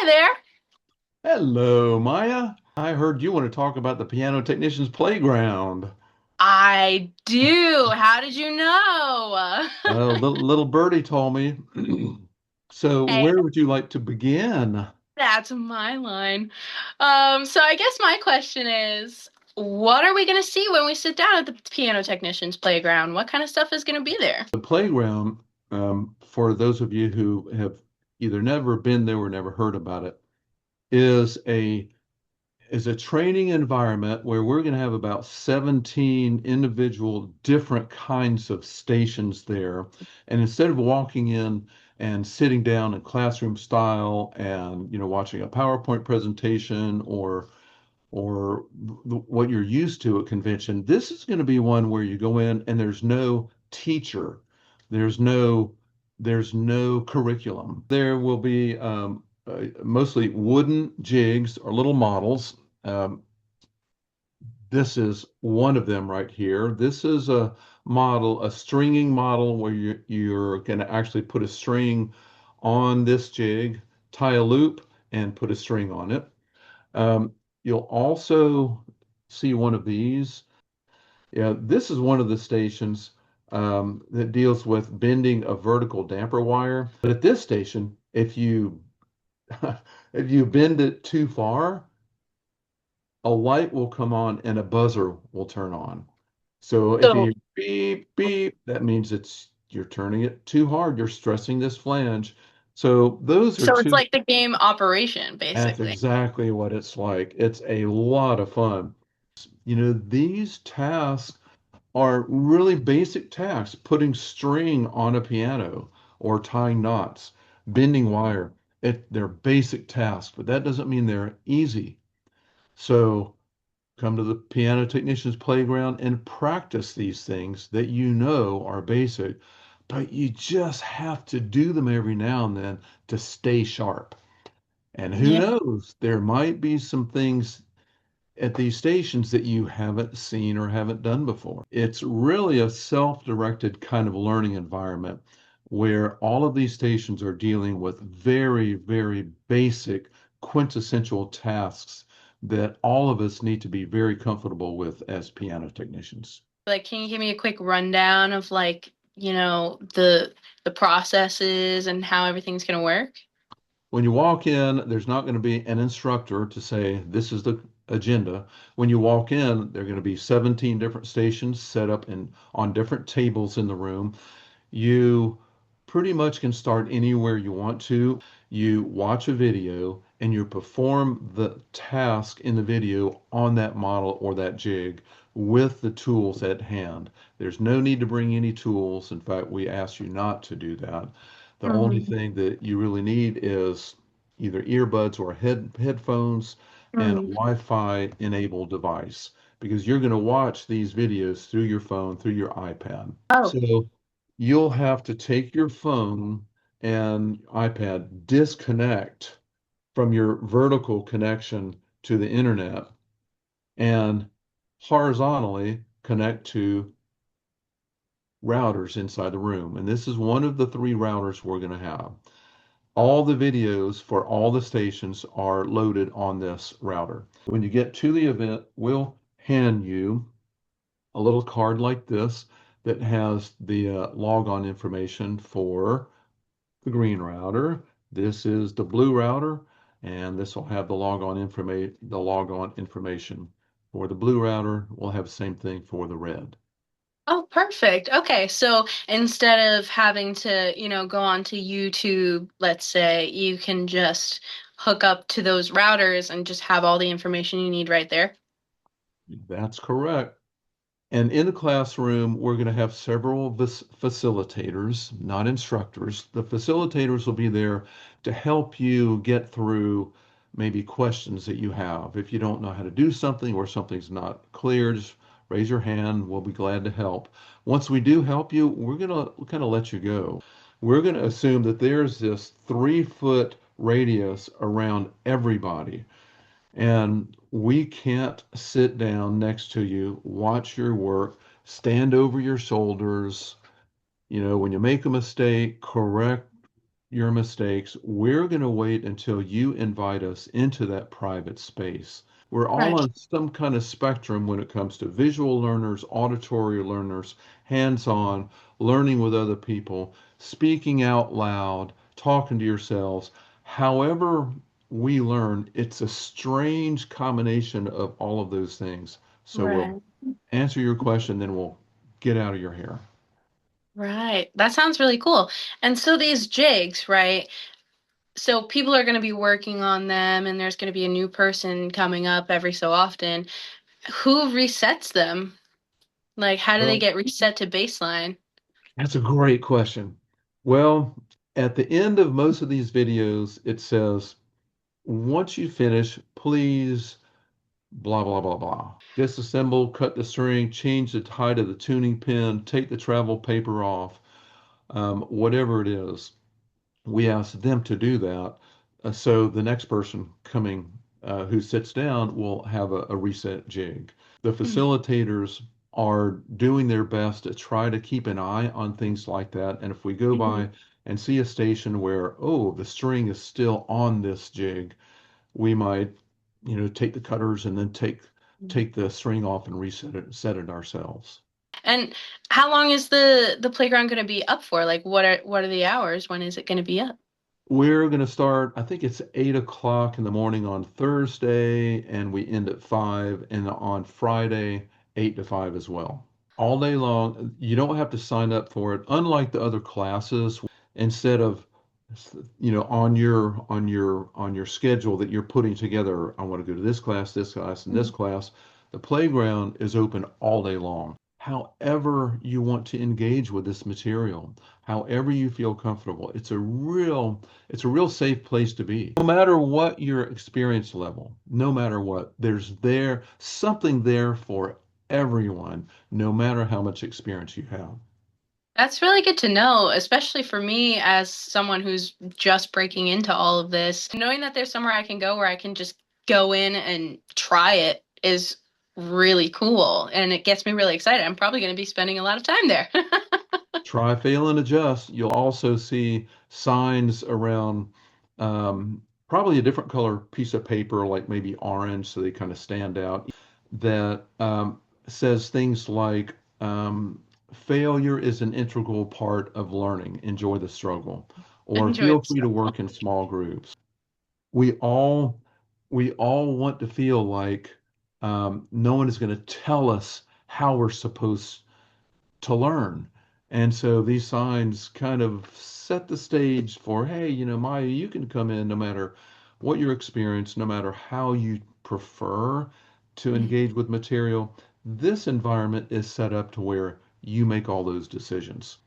there. Hello, Maya. I heard you want to talk about the piano technician's playground. I do. How did you know? Little birdie told me. So, Hey, where would you like to begin? that's my line. So I guess my question is, what are we going to see when we sit down at the piano technician's playground? What kind of stuff is going to be there? The playground, for those of you who have either never been there or never heard about it, is a training environment where we're going to have about 17 individual different kinds of stations there. And instead of walking in and sitting down in classroom style and watching a PowerPoint presentation or what you're used to at convention, this is going to be one where you go in and there's no teacher, there's no there's no curriculum. There will be mostly wooden jigs or little models. um, this is one of them right here. This is a model, a stringing model where you're going to actually put a string on this jig, tie a loop, and put a string on it. Um, you'll also see one of these. Yeah, this is one of the stations that deals with bending a vertical damper wire. But at this station, if you if you bend it too far, a light will come on and a buzzer will turn on. So if So, you beep, beep, that means you're turning it too hard. You're stressing this flange. So those are so it's two. like the game operation, That's basically. exactly what it's like. It's a lot of fun. These tasks are really basic tasks, putting string on a piano or tying knots, bending wire. They're basic tasks, but that doesn't mean they're easy. So come to the piano technician's playground and practice these things that you know are basic, but you just have to do them every now and then to stay sharp. And who Yeah. knows, there might be some things at these stations that you haven't seen or haven't done before. It's really a self-directed kind of learning environment where all of these stations are dealing with very, very basic, quintessential tasks that all of us need to be very comfortable with as piano technicians. Like, can you give me a quick rundown of the processes and how everything's going to work? When you walk in, there's not going to be an instructor to say, this is the agenda. When you walk in, there are going to be 17 different stations set up on different tables in the room. You pretty much can start anywhere you want to. You watch a video and you perform the task in the video on that model or that jig with the tools at hand. There's no need to bring any tools. In fact, we ask you not to do that. The only Mhm. thing that you really need is either earbuds or headphones and a Mhm. Wi-Fi enabled device because you're going to watch these videos through your phone, through your iPad. Oh, So you'll have to take your phone and iPad, disconnect from your vertical connection to the internet, and horizontally connect to routers inside the room. And this is one of the three routers we're going to have. All the videos for all the stations are loaded on this router. When you get to the event, we'll hand you a little card like this that has the logon information for the green router. This is the blue router, and this will have the logon information for the blue router. We'll have the same thing for the red. oh, perfect. Okay, so instead of having to, go onto YouTube, let's say, you can just hook up to those routers and just have all the information you need right there. That's correct. And in the classroom, we're going to have several facilitators, not instructors. The facilitators will be there to help you get through maybe questions that you have. If you don't know how to do something or something's not clear, just raise your hand. We'll be glad to help. Once we do help you, we're going to kind of let you go. We're going to assume that there's this 3 foot radius around everybody. And we can't sit down next to you, watch your work, stand over your shoulders. When you make a mistake, correct your mistakes. We're going to wait until you invite us into that private space. We're all Right. on some kind of spectrum when it comes to visual learners, auditory learners, hands-on, learning with other people, speaking out loud, talking to yourselves. However we learn, it's a strange combination of all of those things. So we'll Right. answer your question, then we'll get out of your hair. Right. That sounds really cool. And so these jigs, right? So people are going to be working on them and there's going to be a new person coming up every so often. Who resets them? Like, how do they Well, get reset to baseline? that's a great question. Well, at the end of most of these videos, it says, once you finish, please blah, blah, blah, blah. Disassemble, cut the string, change the height of the tuning pin, take the travel paper off, whatever it is. We ask them to do that. So the next person coming who sits down will have a reset jig. The facilitators are doing their best to try to keep an eye on things like that. And if we go Mm-hmm. by and see a station where, oh, the string is still on this jig, we might, take the cutters and then take the string off and reset it, set it ourselves. And how long is the playground going to be up for? Like, what are the hours? When is it going to be up? We're going to start, I think it's 8 o'clock in the morning on Thursday, and we end at 5, and on Friday, 8 to 5 as well. All day long. You don't have to sign up for it. Unlike the other classes, instead of on your schedule that you're putting together, I want to go to this class, and this Mhm. class, the playground is open all day long. However you want to engage with this material, however you feel comfortable, it's a real safe place to be. No matter what your experience level, no matter what, there's something there for everyone, no matter how much experience you have. That's really good to know, especially for me as someone who's just breaking into all of this. Knowing that there's somewhere I can go where I can just go in and try it is really cool, and it gets me really excited. I'm probably going to be spending a lot of time there. Try, fail, and adjust. You'll also see signs around probably a different color piece of paper, like maybe orange, so they kind of stand out, that says things like failure is an integral part of learning. Enjoy the struggle, or Enjoy feel the free to struggle. work in small groups. We all we all want to feel like no one is going to tell us how we're supposed to learn. And so these signs kind of set the stage for, hey, Maya, you can come in no matter what your experience, no matter how you prefer to Mhm. engage with material. This environment is set up to where you make all those decisions.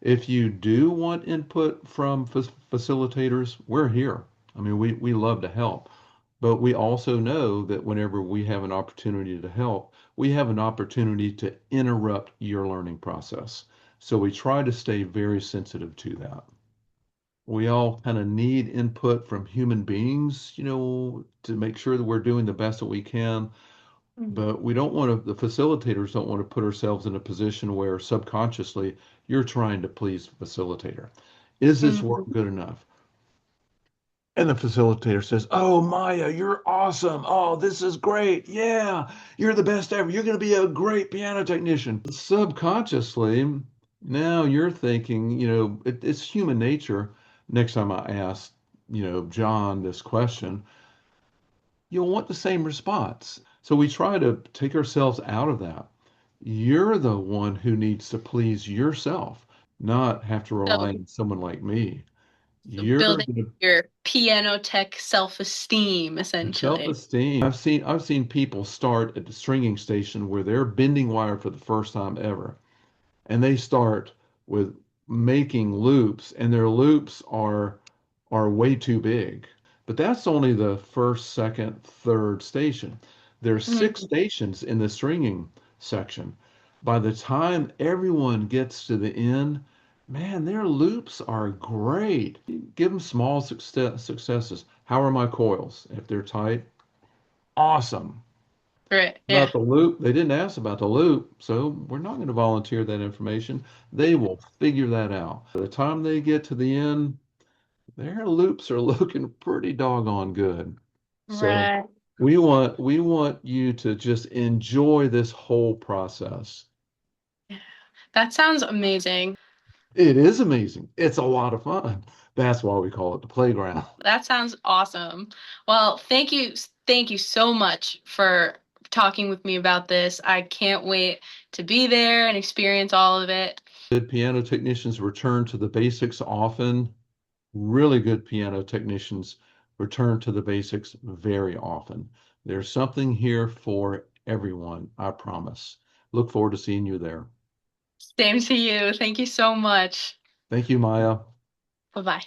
If you do want input from facilitators, we're here. I mean, we love to help. But we also know that whenever we have an opportunity to help, we have an opportunity to interrupt your learning process. So we try to stay very sensitive to that. We all kind of need input from human beings, to make sure that we're doing the best that we can. Mhm. But we don't want to, the facilitators don't want to put ourselves in a position where subconsciously you're trying to please the facilitator. Is this work Mhm. good enough? And the facilitator says, "Oh, Maya, you're awesome. Oh, this is great. Yeah, you're the best ever. You're going to be a great piano technician." Subconsciously, now you're thinking, it's human nature. Next time I ask, John this question, you'll want the same response. So we try to take ourselves out of that. You're the one who needs to please yourself, not have to rely So, on someone like me. so You're building going to your piano tech self-esteem, essentially. self-esteem. I've seen people start at the stringing station where they're bending wire for the first time ever, and they start with making loops, and their loops are way too big. But that's only the first, second, third station. There's six Mhm. stations in the stringing section. By the time everyone gets to the end, man, their loops are great. Give them small successes. How are my coils? If they're tight, awesome. Right. Yeah. About the loop, they didn't ask about the loop, so we're not going to volunteer that information. They will figure that out. By the time they get to the end, their loops are looking pretty doggone good. So Right. we want you to just enjoy this whole process. That sounds amazing. It is amazing. It's a lot of fun. That's why we call it the playground. That sounds awesome. Well, thank you so much for talking with me about this. I can't wait to be there and experience all of it. Good piano technicians return to the basics often. Really good piano technicians return to the basics very often. There's something here for everyone, I promise. Look forward to seeing you there. Same to you. Thank you so much. Thank you, Maya. Bye-bye.